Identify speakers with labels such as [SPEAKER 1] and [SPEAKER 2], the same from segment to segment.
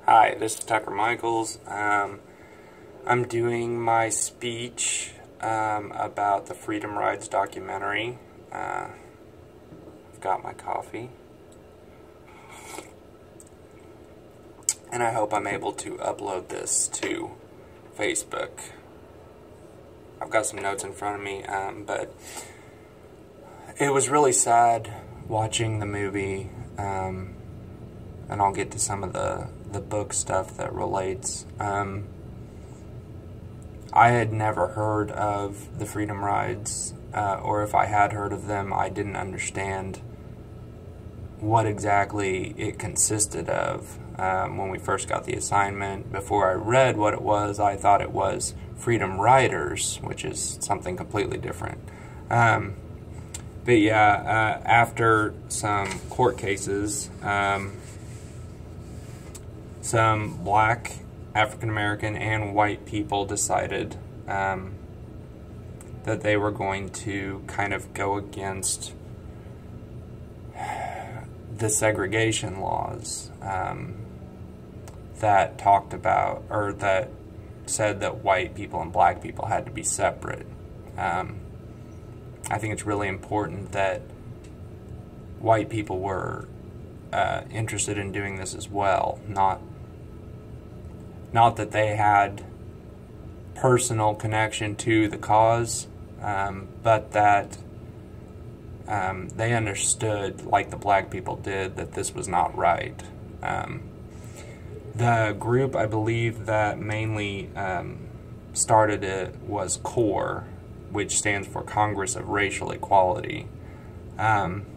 [SPEAKER 1] Hi, this is Tucker Michels. I'm doing my speech about the Freedom Rides documentary. I've got my coffee. And I hope I'm able to upload this to Facebook. I've got some notes in front of me, but it was really sad watching the movie, and I'll get to some of the book stuff that relates. I had never heard of the Freedom Rides, or if I had heard of them, I didn't understand what exactly it consisted of. When we first got the assignment, before I read what it was, I thought it was Freedom Riders, which is something completely different. But yeah, after some court cases, some black, African American, and white people decided that they were going to kind of go against the segregation laws that talked about, or that said that white people and black people had to be separate. I think it's really important that white people were interested in doing this as well. Not that they had personal connection to the cause, but that they understood, like the black people did, that this was not right. The group, I believe, that mainly started it was CORE, which stands for Congress of Racial Equality. And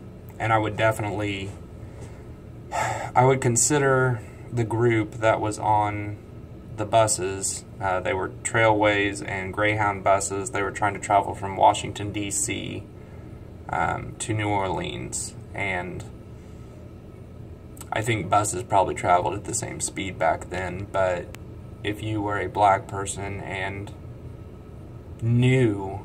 [SPEAKER 1] I would consider the group that was on the buses, they were Trailways and Greyhound buses. They were trying to travel from Washington, D.C. To New Orleans, and I think buses probably traveled at the same speed back then, but if you were a black person and knew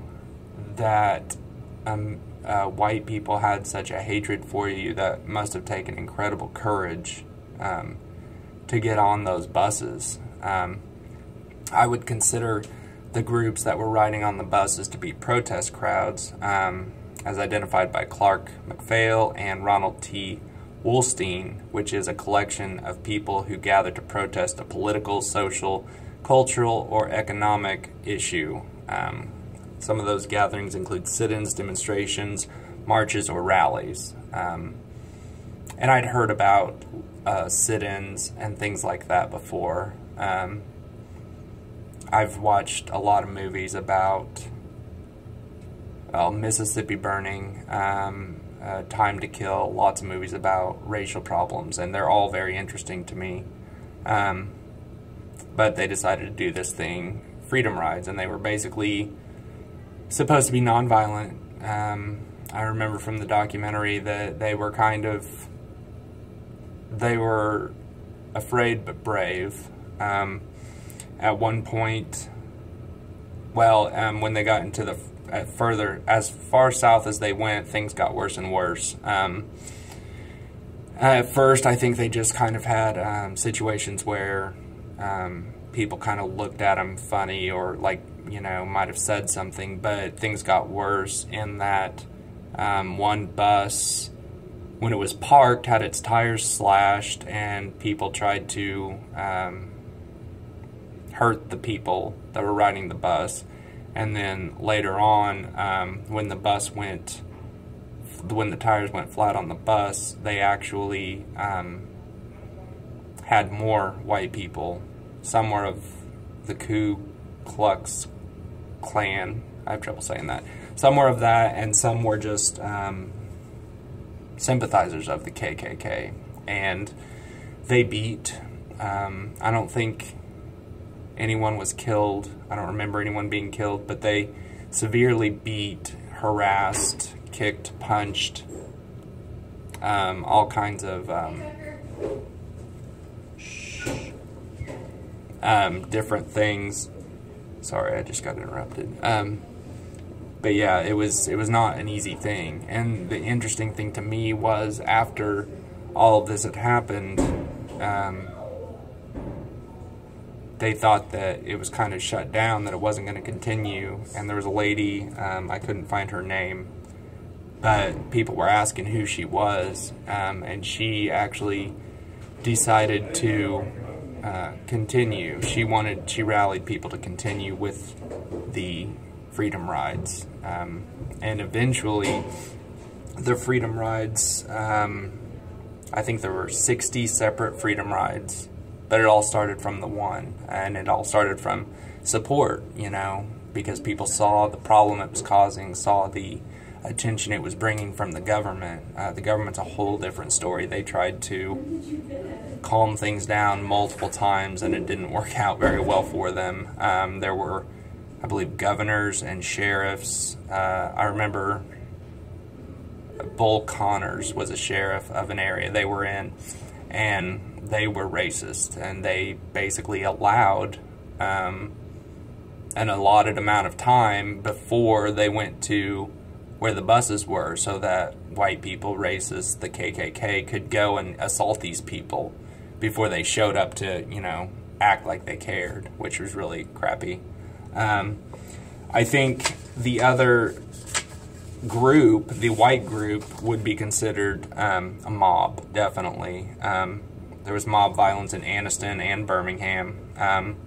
[SPEAKER 1] that white people had such a hatred for you, that must have taken incredible courage to get on those buses. I would consider the groups that were riding on the buses to be protest crowds, as identified by Clark McPhail and Ronald T. Wolstein, which is a collection of people who gather to protest a political, social, cultural, or economic issue. Some of those gatherings include sit-ins, demonstrations, marches, or rallies. And I'd heard about sit-ins and things like that before. I've watched a lot of movies about Mississippi Burning, Time to Kill, lots of movies about racial problems, and they're all very interesting to me. But they decided to do this thing, Freedom Rides, and they were basically supposed to be nonviolent. I remember from the documentary that they were afraid but brave. At one point, when they got into as far south as they went, things got worse and worse. At first, I think they just kind of had situations where people kind of looked at them funny, or might have said something, but things got worse in that one bus, when it was parked, had its tires slashed, and people tried to hurt the people that were riding the bus. And then later on, when the tires went flat on the bus, they actually had more white people. Some were of the Ku Klux Klan. I have trouble saying that. Some were of that, and some were just sympathizers of the KKK. And they beat. I don't think anyone was killed. I don't remember anyone being killed, but they severely beat, harassed, kicked, punched, all kinds of different things. Sorry, I just got interrupted. But yeah, it was not an easy thing. And the interesting thing to me was, after all of this had happened, they thought that it was kind of shut down, that it wasn't going to continue. And there was a lady, I couldn't find her name, but people were asking who she was, and she actually decided to continue. She rallied people to continue with the freedom rides, and eventually the freedom rides, I think there were 60 separate freedom rides, but it all started from the one, and it all started from support, because people saw the problem it was causing, saw the attention it was bringing from the government. The government's a whole different story. They tried to calm things down multiple times, and it didn't work out very well for them. There were, I believe, governors and sheriffs. I remember Bull Connors was a sheriff of an area they were in, and they were racist, and they basically allowed an allotted amount of time before they went to where the buses were, so that white people, racists, the KKK, could go and assault these people before they showed up to, act like they cared, which was really crappy. I think the other group, the white group, would be considered a mob, definitely. There was mob violence in Anniston and Birmingham.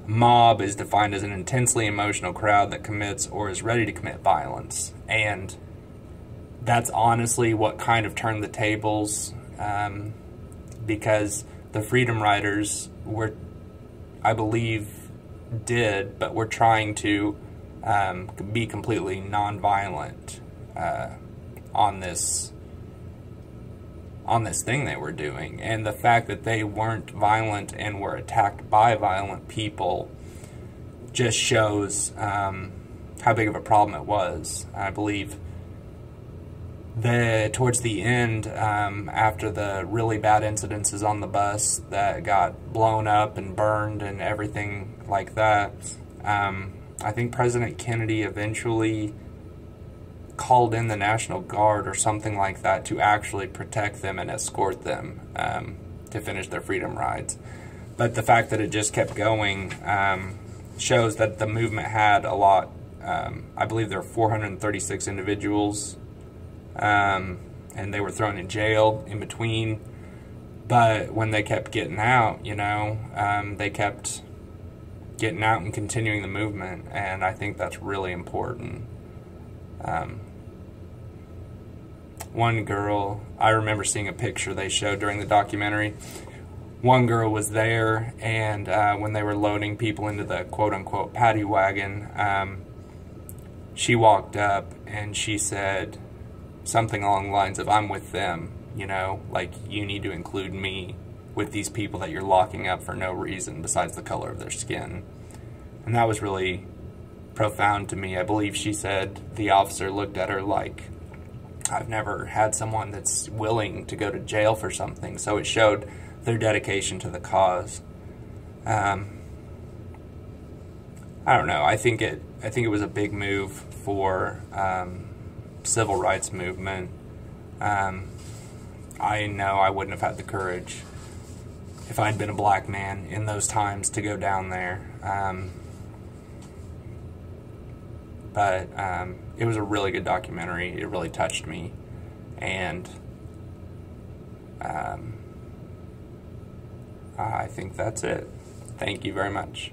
[SPEAKER 1] Mob is defined as an intensely emotional crowd that commits or is ready to commit violence. And that's honestly what kind of turned the tables, because the Freedom Riders were, I believe, but were trying to be completely nonviolent on this thing they were doing. And the fact that they weren't violent and were attacked by violent people just shows how big of a problem it was. I believe towards the end, after the really bad incidences on the bus that got blown up and burned and everything like that, I think President Kennedy eventually called in the National Guard or something like that to actually protect them and escort them to finish their freedom rides. But the fact that it just kept going shows that the movement had a lot. I believe there were 436 individuals, and they were thrown in jail in between. But when they kept getting out, they kept getting out and continuing the movement, and I think that's really important. One girl, I remember seeing a picture they showed during the documentary. One girl was there, and when they were loading people into the quote-unquote paddy wagon, she walked up and she said something along the lines of, "I'm with them, like, you need to include me with these people that you're locking up for no reason besides the color of their skin." And that was really profound to me. I believe she said the officer looked at her like, "I've never had someone that's willing to go to jail for something." So it showed their dedication to the cause. I don't know. I think it was a big move for civil rights movement. I know I wouldn't have had the courage if I'd been a black man in those times to go down there. But it was a really good documentary. It really touched me. And I think that's it. Thank you very much.